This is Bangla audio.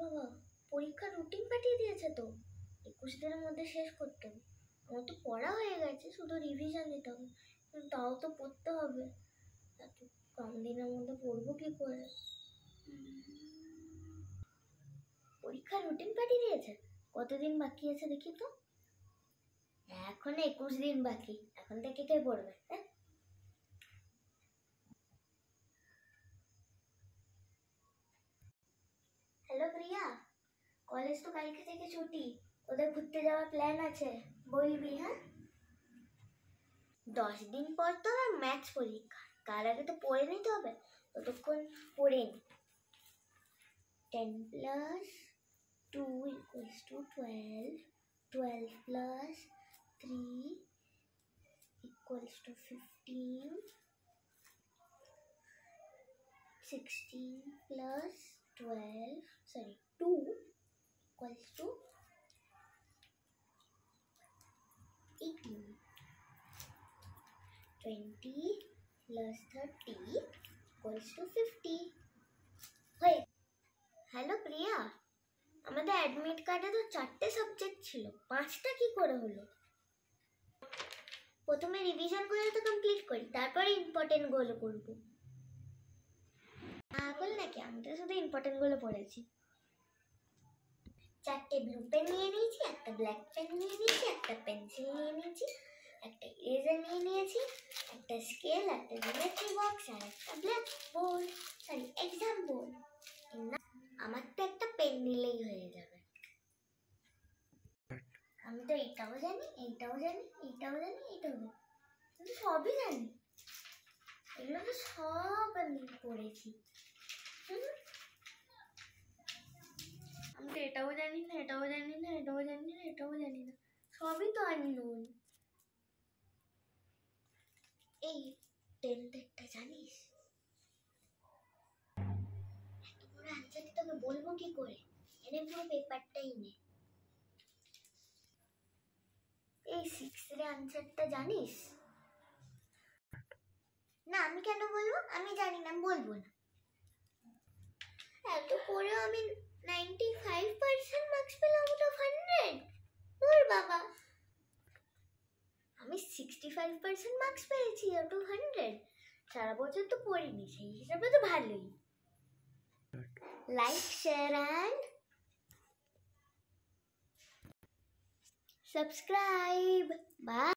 বাবা, পরীক্ষার রুটিন পাঠিয়ে দিয়েছে তো, 21 দিনের মধ্যে শেষ করতে হবে। আমার তো পড়া হয়ে গেছে, শুধু রিভিশন দিতে হবে, কিন্তু তাও তো পড়তে হবে। এত কম দিনের মধ্যে পড়বো কি করে? পরীক্ষার রুটিন পাঠিয়ে দিয়েছে, কতদিন বাকি আছে দেখি তো। এখন 21 দিন বাকি, এখন থেকে কে পড়বে? হ্যালো প্রিয়া, কলেজ তো কালকে থেকে ছুটি, ওদের ঘুরতে যাওয়ার প্ল্যান আছে, বলবি? হ্যাঁ, 10 দিন পর তো আমার ম্যাথস পরীক্ষা, তার আগে তো পড়ে নিতে হবে, ততক্ষণ পড়ে নি। 10 plus 2 equals to 12, 12 plus 3 equals to 15, 16 plus 2 equals to 18, 20 plus 30 equals to 50. হয়ে। হ্যালো প্রিয়া, আমাদের অ্যাডমিট কার্ডে তো 4টে সাবজেক্ট ছিল, 5টা কি করে হলো? প্রথমে রিভিশন করে তো কমপ্লিট করি, তারপরে ইম্পর্টেন্ট গুলো করব। পাগল নাকি? আমি তো শুধু ইম্পর্টেন্ট গুলো পড়েছি। 4টে ব্লু পেন নিয়ে নিয়েছি, একটা ব্ল্যাক পেন নিয়ে নিয়েছি, একটা পেন্সিল নিয়ে নিয়েছি, একটা ইরেজার নিয়ে নিয়েছি, একটা স্কেল, একটা জিওমেট্রি বক্স আর একটা black board, sorry exam board. আমার তো একটা পেন নিলেই হয়ে যাবে। আমি তো এইটাও জানি, এইটাও জানি, এইটাও জানি, এইটাও জানি, কিন্তু সবই জানি। এগুলো তো সব আমি পড়েছি। আমি তো এটাও জানি না, এটাও জানি না, এটাও জানি না, এটাও জানি না, সবই তো আননোন। এই 10টা জানিস? এত বড় অ্যান্সার তোকে বলবো কি করে? এনে পুরো পেপারটাই নে। এই 6 এর অ্যান্সারটা জানিস? না, আমি কেন বলবো? আমি জানি না, আমি বলবো না। এত পড়েও আমি 95% মার্কস পেলাম আউট অফ 100। ওর বাবা, আমি 65% মার্কস পেয়েছি আউট অফ 100। সারা বছর তো পড়িনি, সেই হিসাবে তো ভালোই। Like, share and subscribe. By.